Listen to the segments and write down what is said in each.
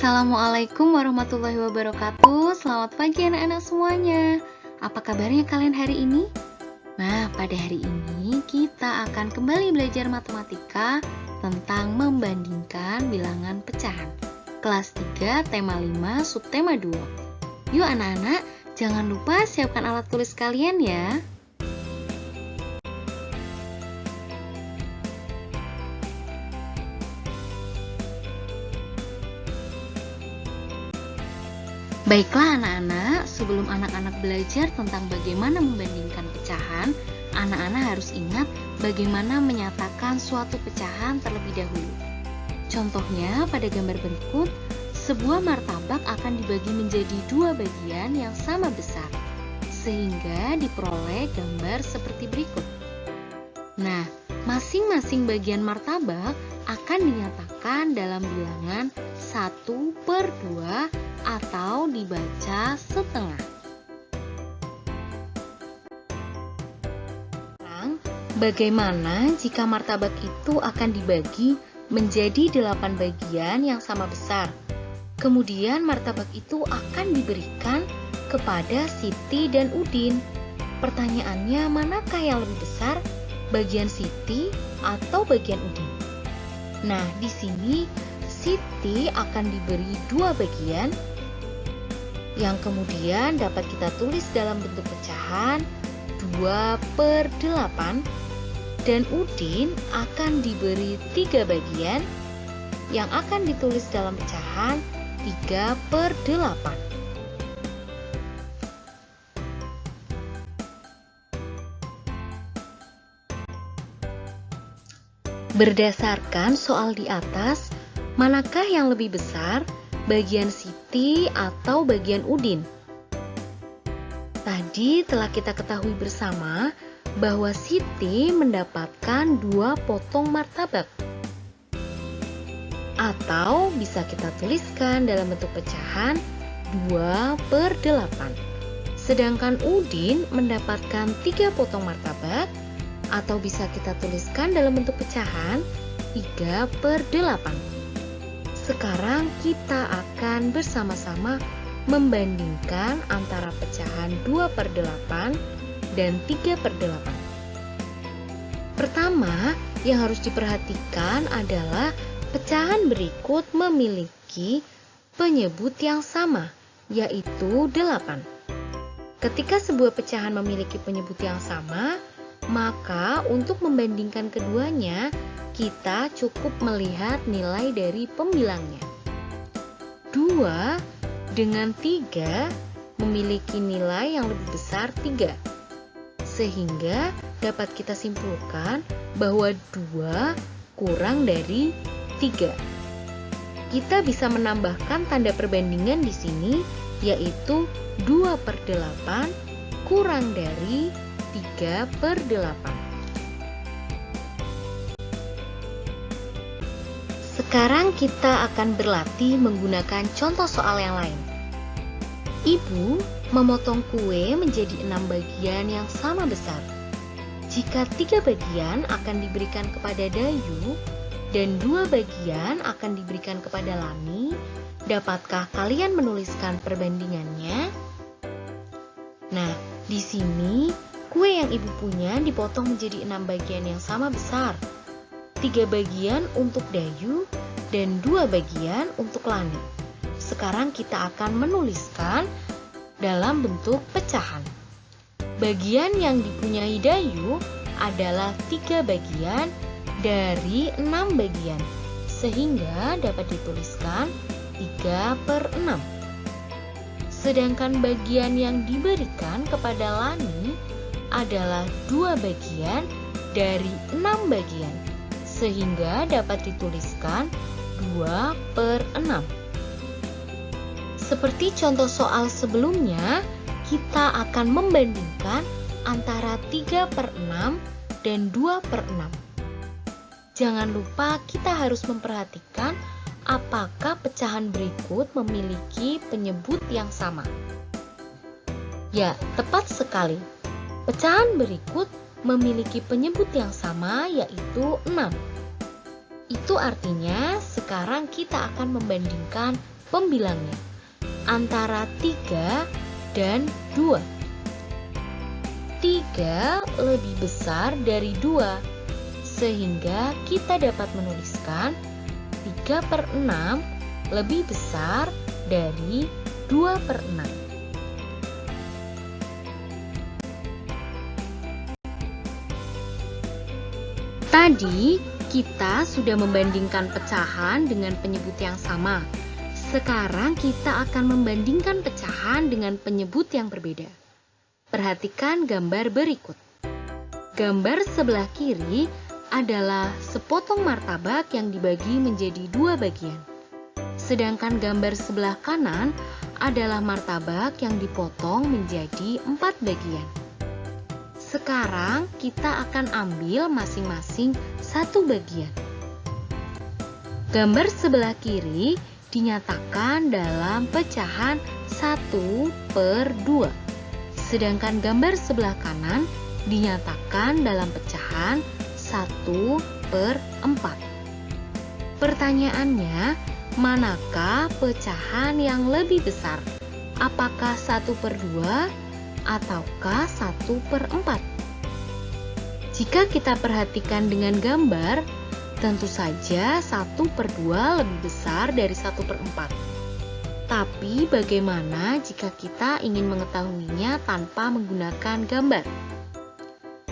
Assalamualaikum warahmatullahi wabarakatuh. Selamat pagi anak-anak semuanya. Apa kabarnya kalian hari ini? Nah, pada hari ini kita akan kembali belajar matematika tentang membandingkan bilangan pecahan. Kelas 3, tema 5, subtema 2. Yuk anak-anak, jangan lupa siapkan alat tulis kalian ya. Baiklah anak-anak, sebelum anak-anak belajar tentang bagaimana membandingkan pecahan, anak-anak harus ingat bagaimana menyatakan suatu pecahan terlebih dahulu. Contohnya pada gambar berikut, sebuah martabak akan dibagi menjadi dua bagian yang sama besar, sehingga diperoleh gambar seperti berikut. Nah, masing-masing bagian martabak akan dinyatakan dalam bilangan 1/2 atau dibaca setengah. Sekarang, bagaimana jika martabak itu akan dibagi menjadi 8 bagian yang sama besar? Kemudian martabak itu akan diberikan kepada Siti dan Udin. Pertanyaannya, manakah yang lebih besar? Bagian Siti atau bagian Udin? Nah, di sini Siti akan diberi 2 bagian yang kemudian dapat kita tulis dalam bentuk pecahan 2/8, dan Udin akan diberi 3 bagian yang akan ditulis dalam pecahan 3/8. Berdasarkan soal di atas, manakah yang lebih besar, bagian Siti atau bagian Udin? Tadi telah kita ketahui bersama bahwa Siti mendapatkan 2 potong martabak. Atau bisa kita tuliskan dalam bentuk pecahan 2/8. Sedangkan Udin mendapatkan 3 potong martabak, atau bisa kita tuliskan dalam bentuk pecahan 3/8. Sekarang kita akan bersama-sama membandingkan antara pecahan 2/8 dan 3/8. Pertama, yang harus diperhatikan adalah pecahan berikut memiliki penyebut yang sama, yaitu 8. Ketika sebuah pecahan memiliki penyebut yang sama, maka untuk membandingkan keduanya, kita cukup melihat nilai dari pembilangnya. 2 dengan 3 memiliki nilai yang lebih besar 3. Sehingga dapat kita simpulkan bahwa 2 kurang dari 3. Kita bisa menambahkan tanda perbandingan di sini, yaitu 2/8 kurang dari 3/8. Sekarang kita akan berlatih menggunakan contoh soal yang lain. Ibu memotong kue menjadi 6 bagian yang sama besar. Jika 3 bagian akan diberikan kepada Dayu dan 2 bagian akan diberikan kepada Lani, dapatkah kalian menuliskan perbandingannya? Nah, di sini kue yang ibu punya dipotong menjadi 6 bagian yang sama besar. 3 bagian untuk Dayu dan 2 bagian untuk Lani. Sekarang kita akan menuliskan dalam bentuk pecahan. Bagian yang dipunyai Dayu adalah 3 bagian dari 6 bagian, sehingga dapat dituliskan 3/6. Sedangkan bagian yang diberikan kepada Lani adalah 2 bagian dari 6 bagian, sehingga dapat dituliskan 2/6. Seperti contoh soal sebelumnya, kita akan membandingkan antara 3/6 dan 2/6. Jangan lupa kita harus memperhatikan apakah pecahan berikut memiliki penyebut yang sama. Ya, tepat sekali. Pecahan berikut memiliki penyebut yang sama, yaitu 6. Itu artinya sekarang kita akan membandingkan pembilangnya antara 3 dan 2. 3 lebih besar dari 2, sehingga kita dapat menuliskan 3/6 lebih besar dari 2/6. Tadi kita sudah membandingkan pecahan dengan penyebut yang sama. Sekarang kita akan membandingkan pecahan dengan penyebut yang berbeda. Perhatikan gambar berikut. Gambar sebelah kiri adalah sepotong martabak yang dibagi menjadi 2 bagian. Sedangkan gambar sebelah kanan adalah martabak yang dipotong menjadi 4 bagian. Sekarang kita akan ambil masing-masing 1 bagian. Gambar sebelah kiri dinyatakan dalam pecahan 1/2. Sedangkan gambar sebelah kanan dinyatakan dalam pecahan 1/4. Pertanyaannya, manakah pecahan yang lebih besar? Apakah 1/2 ataukah 1/4? Jika kita perhatikan dengan gambar, tentu saja 1/2 lebih besar dari 1/4. Tapi bagaimana jika kita ingin mengetahuinya tanpa menggunakan gambar?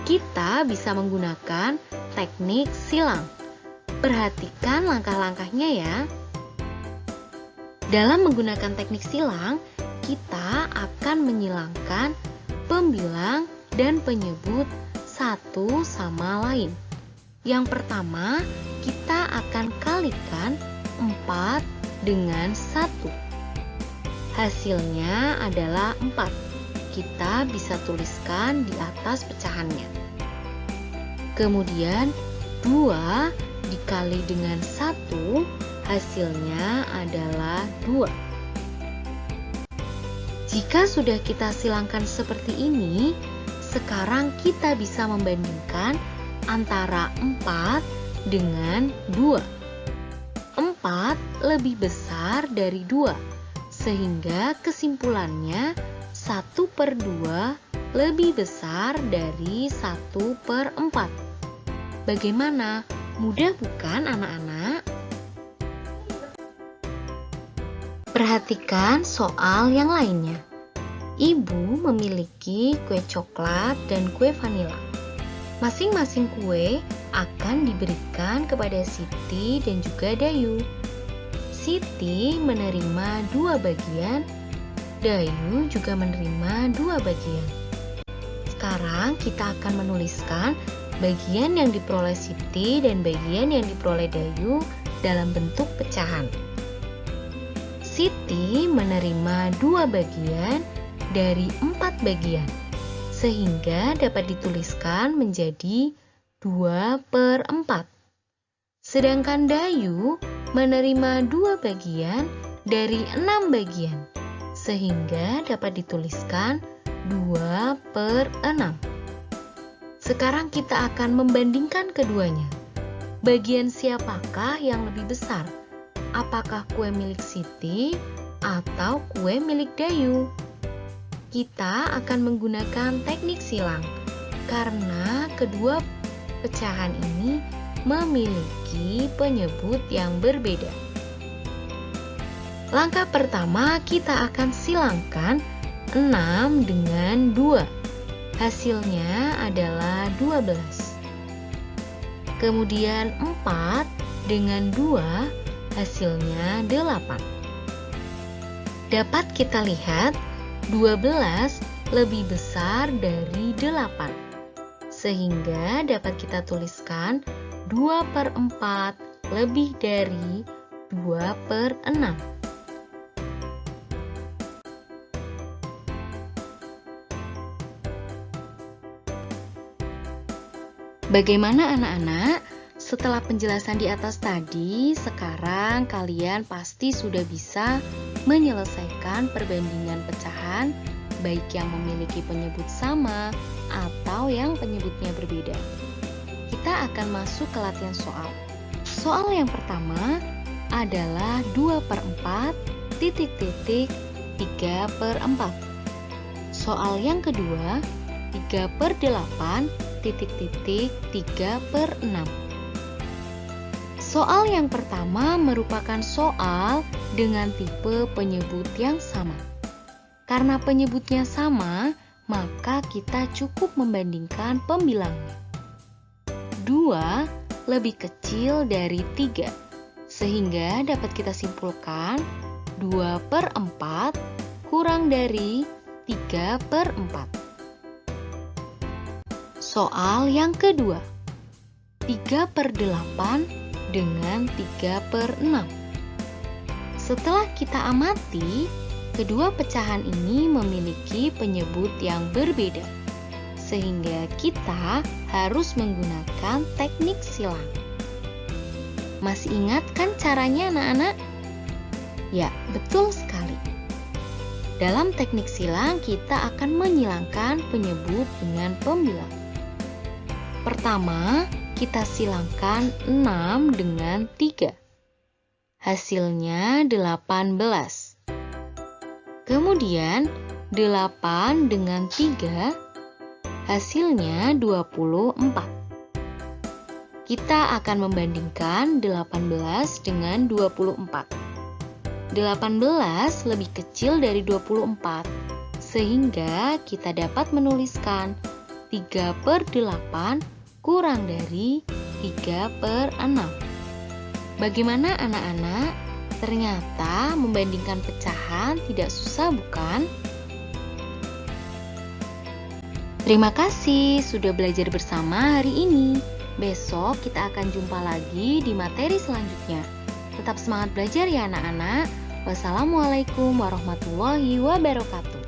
Kita bisa menggunakan teknik silang. Perhatikan langkah-langkahnya ya. Dalam menggunakan teknik silang, kita akan menyilangkan pembilang dan penyebut satu sama lain. Yang pertama, kita akan kalikan 4 dengan 1. Hasilnya adalah 4. Kita bisa tuliskan di atas pecahannya. Kemudian 2 dikali dengan 1, hasilnya adalah 2. Jika sudah kita silangkan seperti ini, sekarang kita bisa membandingkan antara 4 dengan 2. 4 lebih besar dari 2, sehingga kesimpulannya 1/2 lebih besar dari 1/4. Bagaimana? Mudah bukan anak-anak? Perhatikan soal yang lainnya. Ibu memiliki kue coklat dan kue vanila. Masing-masing kue akan diberikan kepada Siti dan juga Dayu. Siti menerima 2 bagian, Dayu juga menerima 2 bagian. Sekarang kita akan menuliskan bagian yang diperoleh Siti dan bagian yang diperoleh Dayu dalam bentuk pecahan. Siti menerima 2 bagian dari 4 bagian, sehingga dapat dituliskan menjadi 2/4. Sedangkan Dayu menerima 2 bagian dari 6 bagian, sehingga dapat dituliskan 2/6. Sekarang kita akan membandingkan keduanya. Bagian siapakah yang lebih besar? Apakah kue milik Siti atau kue milik Dayu? Kita akan menggunakan teknik silang karena kedua pecahan ini memiliki penyebut yang berbeda. Langkah pertama, kita akan silangkan 6 dengan 2. Hasilnya adalah 12. Kemudian 4 dengan 2, hasilnya 8. Dapat kita lihat 12 lebih besar dari 8, sehingga dapat kita tuliskan 2/4 lebih dari 2/6. Bagaimana anak-anak? Setelah penjelasan di atas tadi, sekarang kalian pasti sudah bisa menyelesaikan perbandingan pecahan, baik yang memiliki penyebut sama atau yang penyebutnya berbeda. Kita akan masuk ke latihan soal. Soal yang pertama adalah 2/4 titik-titik 3/4. Soal yang kedua, 3/8 titik-titik 3/6. Soal yang pertama merupakan soal dengan tipe penyebut yang sama. Karena penyebutnya sama, maka kita cukup membandingkan pembilangnya. 2 lebih kecil dari 3, sehingga dapat kita simpulkan 2/4 kurang dari 3/4. Soal yang kedua, 3/8 dengan 3/6. Setelah kita amati, kedua pecahan ini memiliki penyebut yang berbeda, sehingga kita harus menggunakan teknik silang. Masih ingat kan caranya, anak-anak? Ya, betul sekali. Dalam teknik silang, kita akan menyilangkan penyebut dengan pembilang. Pertama, kita silangkan 6 dengan 3. Hasilnya 18. Kemudian 8 dengan 3, hasilnya 24. Kita akan membandingkan 18 dengan 24. 18 lebih kecil dari 24, sehingga kita dapat menuliskan 3/8 kurang dari 3/6. Bagaimana anak-anak? Ternyata membandingkan pecahan tidak susah, bukan? Terima kasih sudah belajar bersama hari ini. Besok kita akan jumpa lagi di materi selanjutnya. Tetap semangat belajar ya anak-anak. Wassalamualaikum warahmatullahi wabarakatuh.